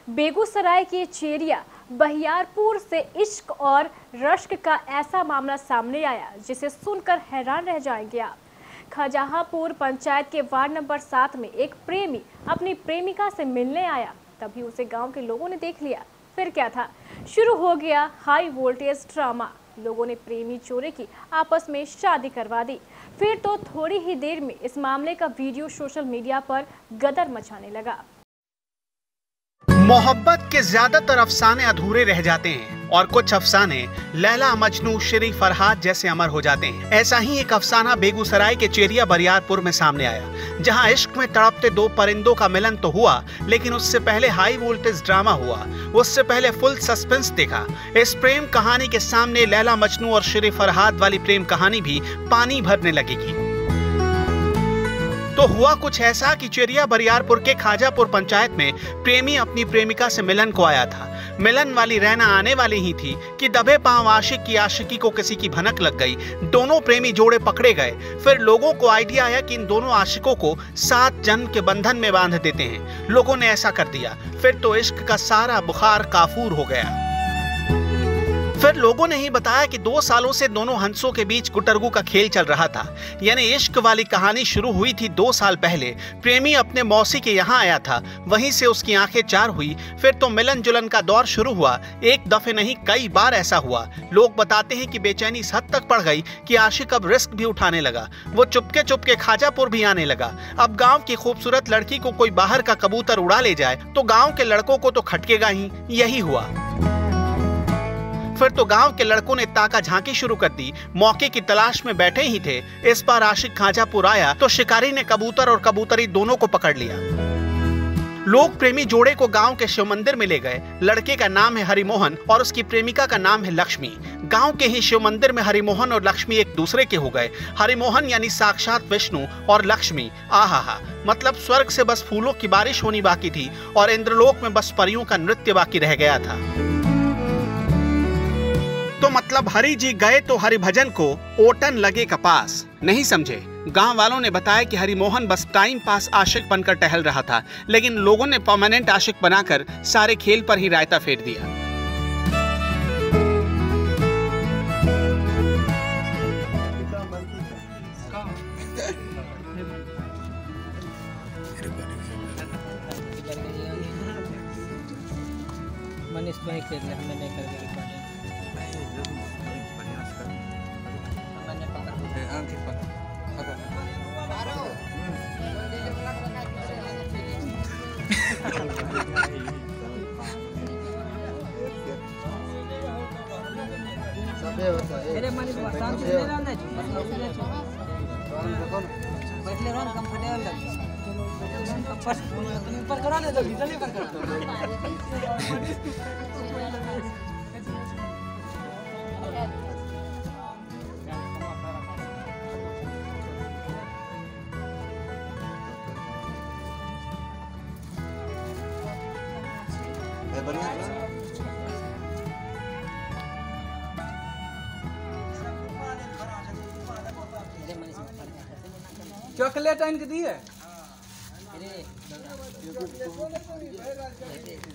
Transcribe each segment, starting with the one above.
बेगूसराय के चेरिया बहियारपुर से इश्क और रश्क का ऐसा मामला सामने आया जिसे सुनकर हैरान रह जाएंगे आप। खजहापुर पंचायत के वार्ड नंबर 7 में एक प्रेमी अपनी प्रेमिका से मिलने आया, तभी उसे गांव के लोगों ने देख लिया। फिर क्या था, शुरू हो गया हाई वोल्टेज ड्रामा। लोगों ने प्रेमी जोड़े की आपस में शादी करवा दी। फिर तो थोड़ी ही देर में इस मामले का वीडियो सोशल मीडिया पर गदर मचाने लगा। मोहब्बत के ज्यादातर अफसाने अधूरे रह जाते हैं और कुछ अफसाने लैला मजनू श्री फरहाद जैसे अमर हो जाते हैं। ऐसा ही एक अफसाना बेगूसराय के चेरिया बरियारपुर में सामने आया, जहां इश्क में तड़पते दो परिंदों का मिलन तो हुआ, लेकिन उससे पहले हाई वोल्टेज ड्रामा हुआ। उससे पहले फुल सस्पेंस देखा। इस प्रेम कहानी के सामने लैला मजनू और श्री फरहाद वाली प्रेम कहानी भी पानी भरने लगेगी। तो हुआ कुछ ऐसा कि चेरिया बरियारपुर के खाजापुर पंचायत में प्रेमी अपनी प्रेमिका से मिलन को आया था। मिलन वाली रहना आने वाली ही थी कि दबे पांव आशिक की आशिकी को किसी की भनक लग गई। दोनों प्रेमी जोड़े पकड़े गए। फिर लोगों को आइडिया आया कि इन दोनों आशिकों को 7 जन्म के बंधन में बांध देते हैं। लोगों ने ऐसा कर दिया। फिर तो इश्क का सारा बुखार काफूर हो गया। फिर लोगों ने ही बताया कि 2 सालों से दोनों हंसों के बीच गुटरगू का खेल चल रहा था। यानी इश्क वाली कहानी शुरू हुई थी 2 साल पहले। प्रेमी अपने मौसी के यहाँ आया था, वहीं से उसकी आंखें चार हुई। फिर तो मिलन जुलन का दौर शुरू हुआ। एक दफे नहीं, कई बार ऐसा हुआ। लोग बताते हैं कि बेचैनी इस हद तक बढ़ गई कि आशिक अब रिस्क भी उठाने लगा। वो चुपके चुपके खाजापुर भी आने लगा। अब गाँव की खूबसूरत लड़की को कोई बाहर का कबूतर उड़ा ले जाए तो गाँव के लड़कों को तो खटकेगा ही। यही हुआ। फिर तो गांव के लड़कों ने ताका झांकी शुरू कर दी। मौके की तलाश में बैठे ही थे। इस बार आशिक खाजापुर आया तो शिकारी ने कबूतर और कबूतरी दोनों को पकड़ लिया। लोग प्रेमी जोड़े को गांव के शिव मंदिर में ले गए। लड़के का नाम है हरिमोहन और उसकी प्रेमिका का नाम है लक्ष्मी। गांव के ही शिव मंदिर में हरिमोहन और लक्ष्मी एक दूसरे के हो गए। हरिमोहन यानी साक्षात विष्णु और लक्ष्मी आहा, मतलब स्वर्ग से बस फूलों की बारिश होनी बाकी थी और इंद्रलोक में बस परियों का नृत्य बाकी रह गया था। तो मतलब हरि जी गए तो हरि भजन को ओटन लगे कपास। नहीं समझे? गांव वालों ने बताया कि हरिमोहन बस टाइम पास आशिक बनकर टहल रहा था, लेकिन लोगों ने परमानेंट आशिक बनाकर सारे खेल पर ही रायता फेर दिया। मनीष को ही खेल हमने नहीं कर दिया। चॉकलेट आन के दिए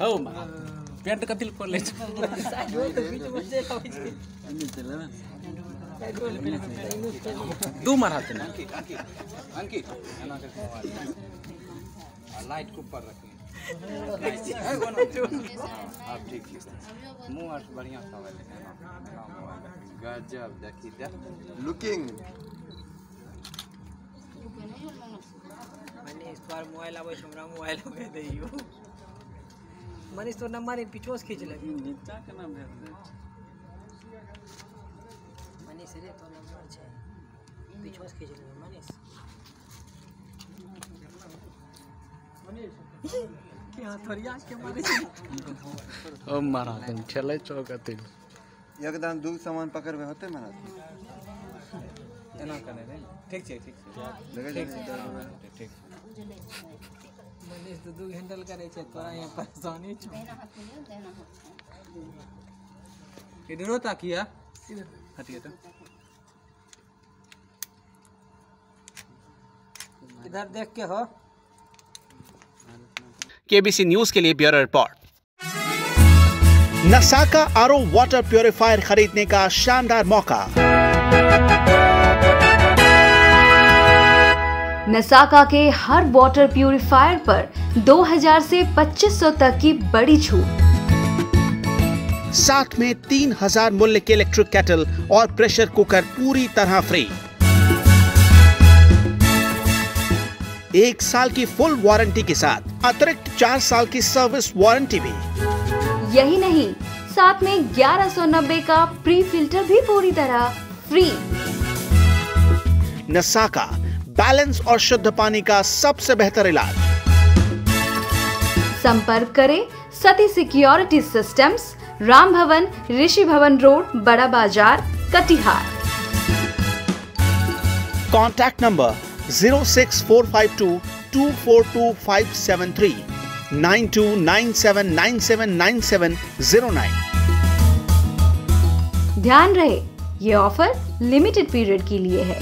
हो मां पेट कथिल कर ले दू मारा थे अंकी लाइट को ऊपर रखें आप ठीक मुंह और बढ़िया सा गजब देखिए लुकिंग मनीष पर मोबाइल आवे हमरा मोबाइल में देइयो। मनीष तो नंबर इन पिछोस खींच ले। नीचा के नाम भेज दे। मनीष रे तो नंबर छै पिछोस खींच ले मनीष। क्या थोरिया के मारे ओ मारा तुम चले चौकते एकदम दूर सामान पकड़ में होते मारा एना करे रे ठीक छै ठीक मनीष तो 2 हैंडल करे छै, तोरा यहाँ परेशानी छै। इधरो ताकिया हटिए तो इधर देख के हो। केबीसी न्यूज के लिए bureau report. Nasaka RO water purifier खरीदने का शानदार मौका। नसाका के हर वाटर प्यूरिफायर पर 2000 से 2500 तक की बड़ी छूट। साथ में 3000 मूल्य के इलेक्ट्रिक केटल और प्रेशर कुकर पूरी तरह फ्री। 1 साल की फुल वारंटी के साथ अतिरिक्त 4 साल की सर्विस वारंटी भी। यही नहीं, साथ में 1190 का प्री फिल्टर भी पूरी तरह फ्री। नसाका, बैलेंस और शुद्ध पानी का सबसे बेहतर इलाज। संपर्क करें सती सिक्योरिटी सिस्टम्स, राम भवन, ऋषि भवन रोड, बड़ा बाजार, कटिहार। Contact number 06452242573 9297979709। ध्यान रहे, ये ऑफर लिमिटेड पीरियड के लिए है।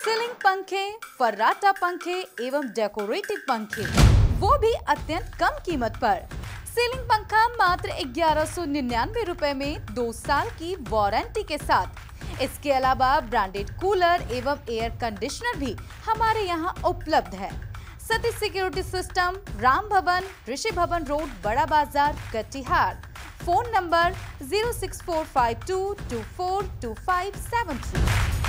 सीलिंग पंखे, फर्राटा पंखे एवं डेकोरेटिव पंखे, वो भी अत्यंत कम कीमत पर। सीलिंग पंखा मात्र 1199 रुपए में 2 साल की वारंटी के साथ। इसके अलावा ब्रांडेड कूलर एवं एयर कंडीशनर भी हमारे यहाँ उपलब्ध है। सती सिक्योरिटी सिस्टम, राम भवन, ऋषि भवन रोड, बड़ा बाजार, कटिहार। Phone number 06452242573।